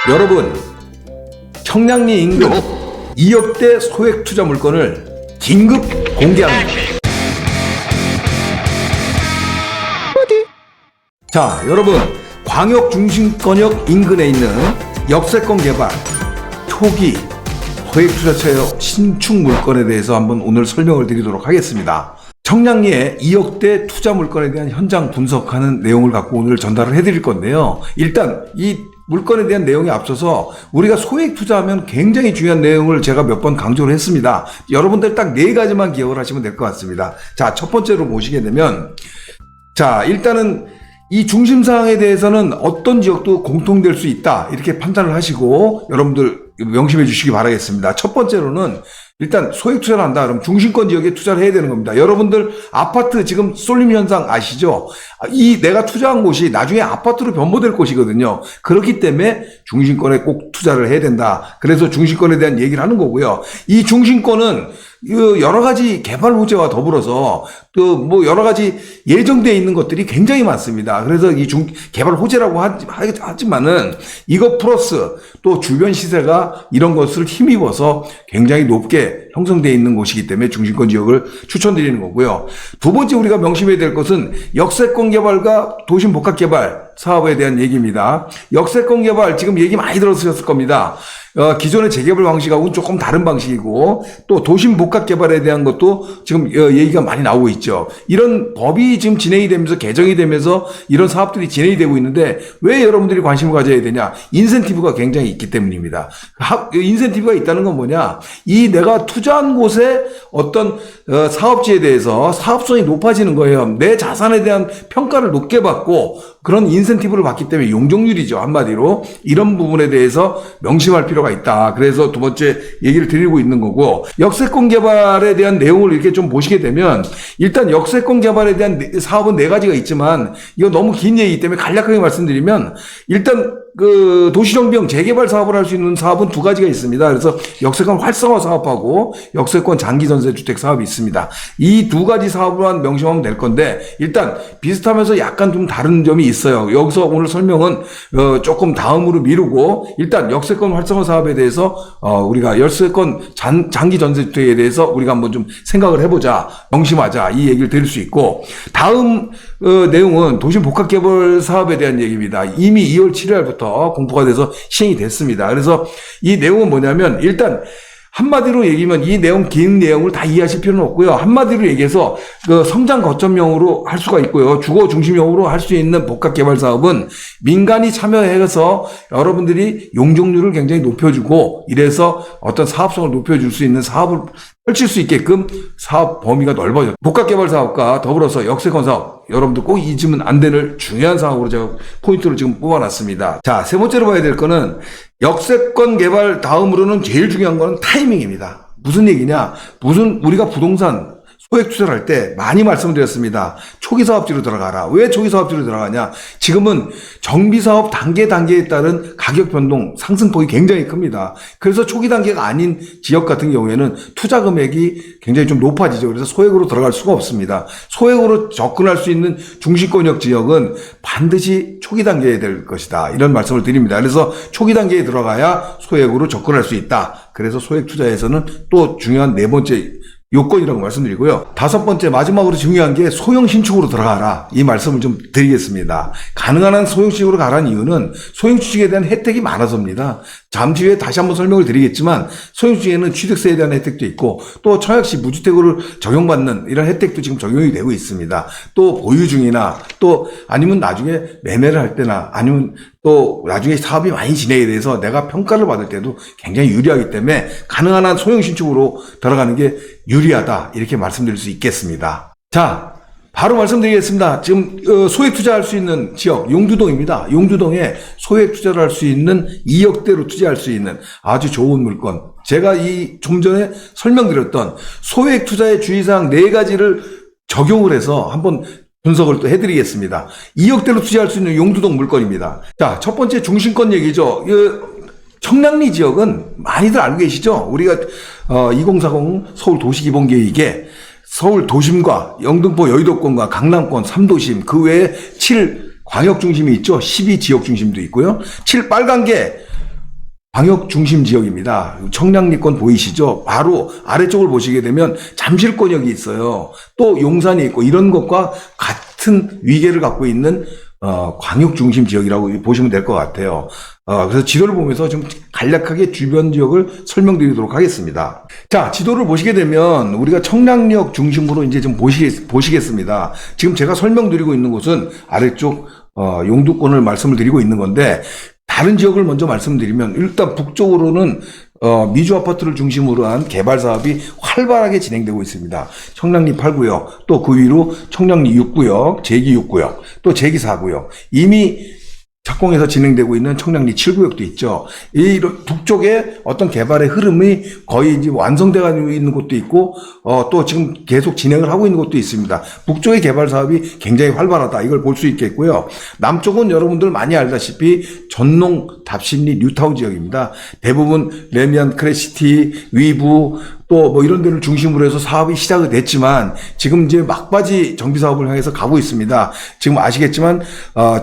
여러분, 청량리 인근 2억대 소액 투자 물건을 긴급 공개합니다. 자, 여러분, 광역 중심권역 인근에 있는 역세권 개발 초기 소액 투자처의 신축 물건에 대해서 한번 오늘 설명을 드리도록 하겠습니다. 청량리의 2억대 투자 물건에 대한 현장 분석하는 내용을 갖고 오늘 전달을 해드릴 건데요. 일단 이 물건에 대한 내용에 앞서서 우리가 소액 투자하면 굉장히 중요한 내용을 제가 몇 번 강조를 했습니다. 여러분들 딱 4가지만 기억을 하시면 될 것 같습니다. 자, 첫 번째로 보시게 되면, 자, 일단은 이 중심사항에 대해서는 어떤 지역도 공통될 수 있다, 이렇게 판단을 하시고 여러분들 명심해 주시기 바라겠습니다. 첫 번째로는 일단 소액 투자를 한다 그러면 중심권 지역에 투자를 해야 되는 겁니다. 여러분들 아파트 지금 쏠림 현상 아시죠? 이 내가 투자한 곳이 나중에 아파트로 변모될 곳이거든요. 그렇기 때문에 중심권에 꼭 투자를 해야 된다. 그래서 중심권에 대한 얘기를 하는 거고요. 이 중심권은 여러 가지 개발 호재와 더불어서 또 뭐 여러 가지 예정되어 있는 것들이 굉장히 많습니다. 그래서 이 개발 호재라고 하지만은 이것 플러스 또 주변 시세가 이런 것을 힘입어서 굉장히 높게 형성되어 있는 곳이기 때문에 중심권 지역을 추천드리는 거고요. 두 번째 우리가 명심해야 될 것은 역세권 개발과 도심 복합 개발 사업에 대한 얘기입니다. 역세권 개발 지금 얘기 많이 들었으셨을 겁니다. 기존의 재개발 방식하고는 조금 다른 방식이고 또 도심 복합 개발에 대한 것도 지금 얘기가 많이 나오고 있죠. 이런 법이 지금 진행이 되면서 개정이 되면서 이런 사업들이 진행이 되고 있는데 왜 여러분들이 관심을 가져야 되냐? 인센티브가 굉장히 있기 때문입니다. 인센티브가 있다는 건 뭐냐? 이 내가 투자한 곳에 어떤 사업지에 대해서 사업성이 높아지는 거예요. 내 자산에 대한 평가를 높게 받고 그런 인센티브를 받기 때문에 용적률이죠. 한마디로 이런 부분에 대해서 명심할 필요가 있다. 그래서 두 번째 얘기를 드리고 있는 거고, 역세권 개발에 대한 내용을 이렇게 좀 보시게 되면 일단 역세권 개발에 대한 사업은 4가지가 있지만 이거 너무 긴 얘기이기 때문에 간략하게 말씀드리면 일단 그 도시정비형 재개발 사업을 할 수 있는 사업은 2가지가 있습니다. 그래서 역세권 활성화 사업하고 역세권 장기전세주택 사업이 있습니다. 이 2가지 사업만 명심하면 될 건데 일단 비슷하면서 약간 좀 다른 점이 있어요. 여기서 오늘 설명은 조금 다음으로 미루고 일단 역세권 활성화 사업에 대해서 우리가 역세권 장기전세주택에 대해서 우리가 한번 좀 생각을 해보자, 명심하자, 이 얘기를 드릴 수 있고, 다음 내용은 도심 복합개발 사업에 대한 얘기입니다. 이미 2월 7일부터 공포가 돼서 시행이 됐습니다. 그래서 이 내용은 뭐냐면 일단 한마디로 얘기하면 이 내용, 긴 내용을 다 이해하실 필요는 없고요. 한마디로 얘기해서 그 성장 거점형으로 할 수가 있고요. 주거 중심형으로 할 수 있는 복합 개발 사업은 민간이 참여해서 여러분들이 용적률을 굉장히 높여주고 이래서 어떤 사업성을 높여줄 수 있는 사업을 펼칠 수 있게끔 사업 범위가 넓어져. 복합 개발 사업과 더불어서 역세권 사업, 여러분들 꼭 잊으면 안 되는 중요한 사업으로 제가 포인트를 지금 뽑아놨습니다. 자, 세 번째로 봐야 될 거는 역세권 개발 다음으로는 제일 중요한 거는 타이밍입니다. 무슨 얘기냐? 우리가 부동산 소액 투자를 할 때 많이 말씀드렸습니다. 초기 사업지로 들어가라. 왜 초기 사업지로 들어가냐? 지금은 정비 사업 단계에 따른 가격 변동 상승폭이 굉장히 큽니다. 그래서 초기 단계가 아닌 지역 같은 경우에는 투자 금액이 굉장히 좀 높아지죠. 그래서 소액으로 들어갈 수가 없습니다. 소액으로 접근할 수 있는 중심권역 지역은 반드시 초기 단계에 될 것이다. 이런 말씀을 드립니다. 그래서 초기 단계에 들어가야 소액으로 접근할 수 있다. 그래서 소액 투자에서는 또 중요한 4번째 요건이라고 말씀드리고요. 5번째 마지막으로 중요한 게 소형 신축으로 들어가라, 이 말씀을 좀 드리겠습니다. 가능한 한 소형 신축으로 가라는 이유는 소형 주택에 대한 혜택이 많아서입니다. 잠시 후에 다시 한번 설명을 드리겠지만 소형 주택에는 취득세에 대한 혜택도 있고 또 청약시 무주택으로 적용받는 이런 혜택도 지금 적용이 되고 있습니다. 또 보유 중이나 또 아니면 나중에 매매를 할 때나 아니면 또 나중에 사업이 많이 진행에 대해서 내가 평가를 받을 때도 굉장히 유리하기 때문에 가능한 한 소형 신축으로 들어가는 게 유리하다, 이렇게 말씀드릴 수 있겠습니다. 자, 바로 말씀드리겠습니다. 지금 소액 투자할 수 있는 지역 용두동입니다. 용두동에 소액 투자를 할 수 있는 2억대로 투자할 수 있는 아주 좋은 물건, 제가 좀 전에 설명드렸던 소액 투자의 주의사항 4가지를 적용을 해서 한번 분석을 또 해드리겠습니다. 2억대로 투자할 수 있는 용두동 물건입니다. 자, 첫 번째 중심권 얘기죠. 청량리 지역은 많이들 알고 계시죠? 우리가 2040 서울 도시기본계획에 서울 도심과 영등포 여의도권과 강남권 3도심, 그 외에 7 광역 중심이 있죠. 12 지역 중심도 있고요. 7 빨간 게 광역 중심 지역입니다. 청량리권 보이시죠? 바로 아래쪽을 보시게 되면 잠실권역이 있어요. 또 용산이 있고 이런 것과 같은 위계를 갖고 있는 광역 중심 지역이라고 보시면 될 것 같아요. 그래서 지도를 보면서 좀 간략하게 주변 지역을 설명드리도록 하겠습니다. 자, 지도를 보시게 되면 우리가 청량리역 중심으로 이제 좀 보시겠습니다. 지금 제가 설명드리고 있는 곳은 아래쪽 용두권을 말씀을 드리고 있는 건데, 다른 지역을 먼저 말씀드리면 일단 북쪽으로는 미주 아파트를 중심으로 한 개발 사업이 활발하게 진행되고 있습니다. 청량리 8구역, 또 그 위로 청량리 6구역, 제기 6구역, 또 제기 4구역, 이미 착공해서 진행되고 있는 청량리 7구역도 있죠. 이 북쪽에 어떤 개발의 흐름이 거의 이제 완성되어 있는 곳도 있고, 또 지금 계속 진행을 하고 있는 곳도 있습니다. 북쪽의 개발 사업이 굉장히 활발하다, 이걸 볼 수 있겠고요. 남쪽은 여러분들 많이 알다시피 전농, 답심리, 뉴타운 지역입니다. 대부분 레미안, 크레시티, 위브, 또 뭐 이런 데를 중심으로 해서 사업이 시작이 됐지만 지금 이제 막바지 정비 사업을 향해서 가고 있습니다. 지금 아시겠지만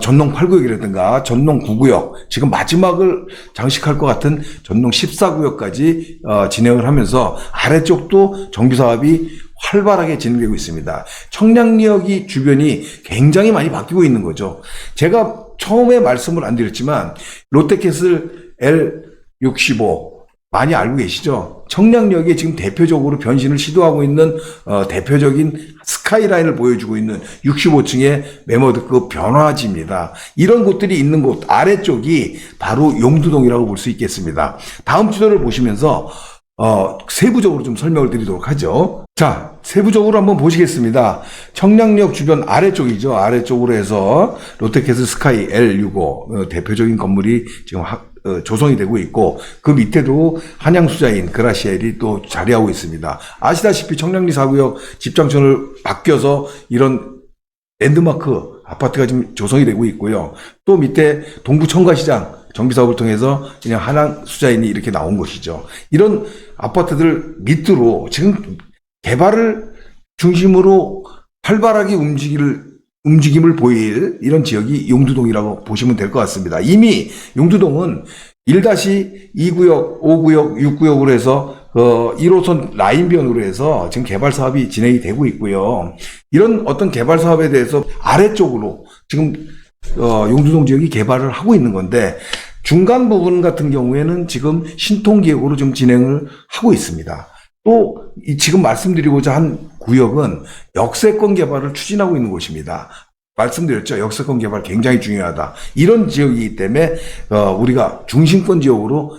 전농 8구역이라든가 전농 9구역, 지금 마지막을 장식할 것 같은 전농 14구역까지 진행을 하면서 아래쪽도 정비 사업이 활발하게 진행되고 있습니다. 청량리역이 주변이 굉장히 많이 바뀌고 있는 거죠. 제가 처음에 말씀을 안 드렸지만 롯데캐슬 L65 많이 알고 계시죠? 청량리역에 지금 대표적으로 변신을 시도하고 있는 대표적인 스카이라인을 보여주고 있는 65층의 매머드급 변화지입니다. 이런 곳들이 있는 곳 아래쪽이 바로 용두동이라고 볼 수 있겠습니다. 다음 지도를 보시면서 세부적으로 좀 설명을 드리도록 하죠. 자, 세부적으로 한번 보시겠습니다. 청량리역 주변 아래쪽이죠. 아래쪽으로 해서 롯데캐슬 스카이 L65 대표적인 건물이 지금 조성이 되고 있고, 그 밑에도 한양수자인 그라시엘이 또 자리하고 있습니다. 아시다시피 청량리 4구역 집장촌을 바뀌어서 이런 랜드마크 아파트가 지금 조성이 되고 있고요. 또 밑에 동구 청과시장 정비사업을 통해서 그냥 한양수자인이 이렇게 나온 것이죠. 이런 아파트들 밑으로 지금 개발을 중심으로 활발하게 움직임을 보일 이런 지역이 용두동이라고 보시면 될 것 같습니다. 이미 용두동은 1-2구역, 5구역, 6구역으로 해서 1호선 라인변으로 해서 지금 개발 사업이 진행이 되고 있고요. 이런 어떤 개발 사업에 대해서 아래쪽으로 지금 용두동 지역이 개발을 하고 있는 건데, 중간 부분 같은 경우에는 지금 신통기획으로 좀 진행을 하고 있습니다. 또 지금 말씀드리고자 한 구역은 역세권 개발을 추진하고 있는 곳입니다. 말씀드렸죠. 역세권 개발 굉장히 중요하다. 이런 지역이기 때문에 우리가 중심권 지역으로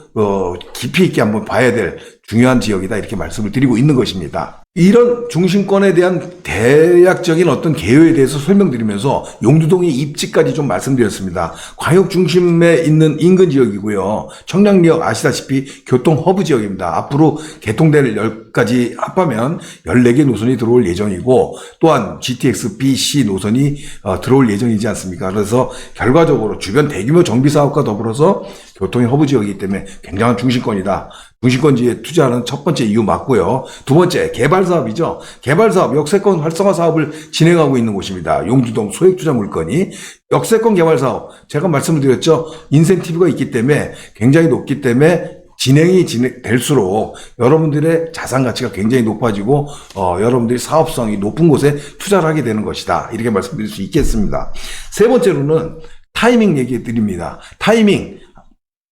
깊이 있게 한번 봐야 될 중요한 지역이다, 이렇게 말씀을 드리고 있는 것입니다. 이런 중심권에 대한 대략적인 어떤 개요에 대해서 설명드리면서 용두동의 입지까지 좀 말씀드렸습니다. 광역 중심에 있는 인근 지역이고요. 청량리역 아시다시피 교통 허브 지역입니다. 앞으로 개통될 10가지 합하면 14개 노선이 들어올 예정이고, 또한 GTX, B, C 노선이 들어올 예정이지 않습니까? 그래서 결과적으로 주변 대규모 정비 사업과 더불어서 교통의 허브 지역이기 때문에 굉장한 중심권이다. 중심권지에 투자하는 첫 번째 이유 맞고요. 두 번째, 개발 사업이죠. 개발 사업, 역세권 활성화 사업을 진행하고 있는 곳입니다. 용두동 소액투자 물건이 역세권 개발 사업, 제가 말씀을 드렸죠. 인센티브가 있기 때문에 굉장히 높기 때문에 진행이 될수록 여러분들의 자산 가치가 굉장히 높아지고 여러분들이 사업성이 높은 곳에 투자를 하게 되는 것이다, 이렇게 말씀드릴 수 있겠습니다. 세 번째로는 타이밍 얘기 드립니다. 타이밍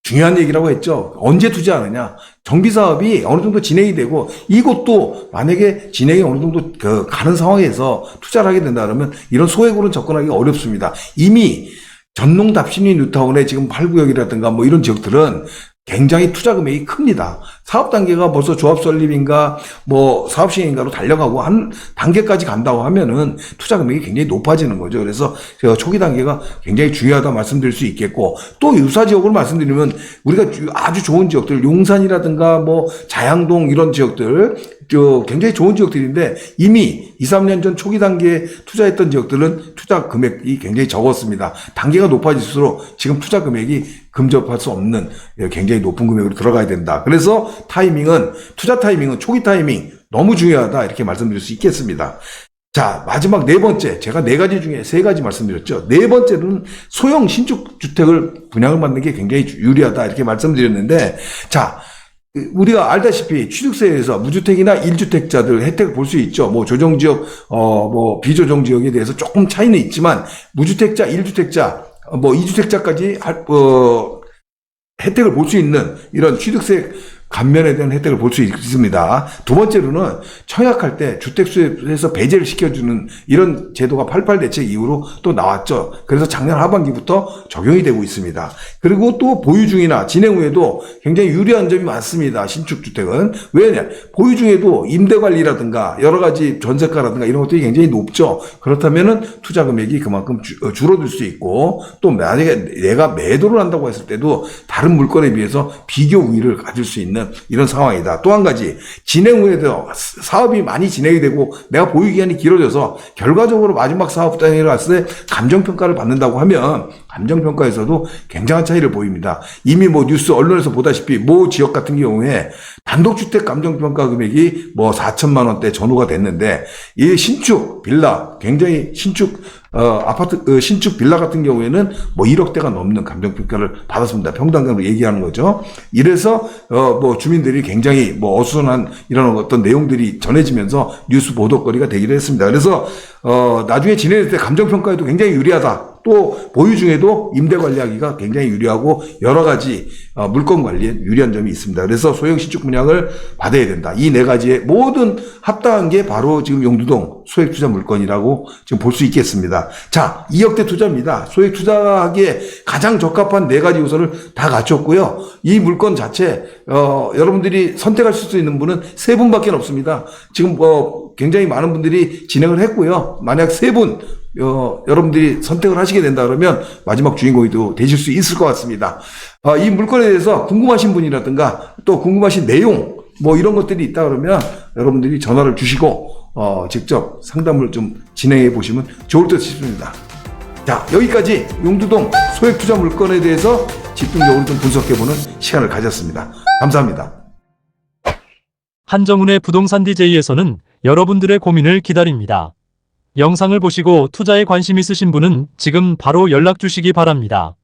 중요한 얘기라고 했죠. 언제 투자하느냐. 정비사업이 어느 정도 진행이 되고, 이것도 만약에 진행이 어느 정도 가는 상황에서 투자를 하게 된다 그러면 이런 소액으로는 접근하기가 어렵습니다. 이미 전농, 답심리, 뉴타운의 지금 8구역이라든가 뭐 이런 지역들은 굉장히 투자 금액이 큽니다. 사업 단계가 벌써 조합 설립인가 뭐 사업 시행인가로 달려가고 한 단계까지 간다고 하면은 투자 금액이 굉장히 높아지는 거죠. 그래서 제가 초기 단계가 굉장히 중요하다 말씀드릴 수 있겠고, 또 유사 지역으로 말씀드리면 우리가 아주 좋은 지역들, 용산이라든가 뭐 자양동 이런 지역들 굉장히 좋은 지역들인데, 이미 2-3년 전 초기 단계에 투자했던 지역들은 투자 금액이 굉장히 적었습니다. 단계가 높아질수록 지금 투자 금액이 근접할 수 없는 굉장히 높은 금액으로 들어가야 된다. 그래서 투자 타이밍은 초기 타이밍 너무 중요하다, 이렇게 말씀드릴 수 있겠습니다. 자, 마지막 네 번째. 제가 네 가지 중에 세 가지 말씀드렸죠. 네 번째는 소형 신축주택을 분양을 받는 게 굉장히 유리하다. 이렇게 말씀드렸는데, 자, 우리가 알다시피 취득세에서 무주택이나 1주택자들 혜택을 볼 수 있죠. 뭐 조정지역, 뭐 비조정지역에 대해서 조금 차이는 있지만, 무주택자, 1주택자, 뭐 2주택자까지 혜택을 볼 수 있는 이런 취득세 감면에 대한 혜택을 볼 수 있습니다. 두 번째로는 청약할 때 주택수에서 배제를 시켜주는 이런 제도가 88 대책 이후로 또 나왔죠. 그래서 작년 하반기부터 적용이 되고 있습니다. 그리고 또 보유 중이나 진행 후에도 굉장히 유리한 점이 많습니다. 신축주택은. 왜냐? 보유 중에도 임대관리라든가 여러 가지 전세가라든가 이런 것들이 굉장히 높죠. 그렇다면은 투자 금액이 그만큼 줄어들 수 있고, 또 만약에 내가 매도를 한다고 했을 때도 다른 물건에 비해서 비교 우위를 가질 수 있는 이런 상황이다. 또 한 가지, 진행 후에도 사업이 많이 진행이 되고 내가 보유 기간이 길어져서 결과적으로 마지막 사업 단계에 갔을 때 감정평가를 받는다고 하면 감정평가에서도 굉장한 차이를 보입니다. 이미 뭐 뉴스 언론에서 보다시피 모 지역 같은 경우에 단독주택 감정평가 금액이 뭐 4천만 원대 전후가 됐는데, 이 신축 빌라, 굉장히 신축 아파트, 신축 빌라 같은 경우에는 뭐 1억대가 넘는 감정평가를 받았습니다. 평당금으로 얘기하는 거죠. 이래서, 뭐 주민들이 굉장히 뭐 어수선한 이런 어떤 내용들이 전해지면서 뉴스 보도거리가 되기도 했습니다. 그래서, 나중에 진행될 때 감정평가에도 굉장히 유리하다. 또 보유 중에도 임대 관리하기가 굉장히 유리하고 여러 가지 물건 관리에 유리한 점이 있습니다. 그래서 소형 신축 분양을 받아야 된다. 이 네 가지의 모든 합당한 게 바로 지금 용두동 소액 투자 물건이라고 지금 볼 수 있겠습니다. 자, 2억대 투자입니다. 소액 투자하기에 가장 적합한 네 가지 요소를 다 갖췄고요. 이 물건 자체 여러분들이 선택할 수 있는 분은 세 분밖에 없습니다. 지금 굉장히 많은 분들이 진행을 했고요. 만약 세 분 여러분들이 선택을 하시게 된다 그러면 마지막 주인공이 또 되실 수 있을 것 같습니다. 이 물건에 대해서 궁금하신 분이라든가 또 궁금하신 내용 뭐 이런 것들이 있다 그러면 여러분들이 전화를 주시고 직접 상담을 좀 진행해 보시면 좋을 듯 싶습니다. 자, 여기까지 용두동 소액 투자 물건에 대해서 집중적으로 좀 분석해보는 시간을 가졌습니다. 감사합니다. 한정훈의 부동산 DJ에서는 여러분들의 고민을 기다립니다. 영상을 보시고 투자에 관심 있으신 분은 지금 바로 연락 주시기 바랍니다.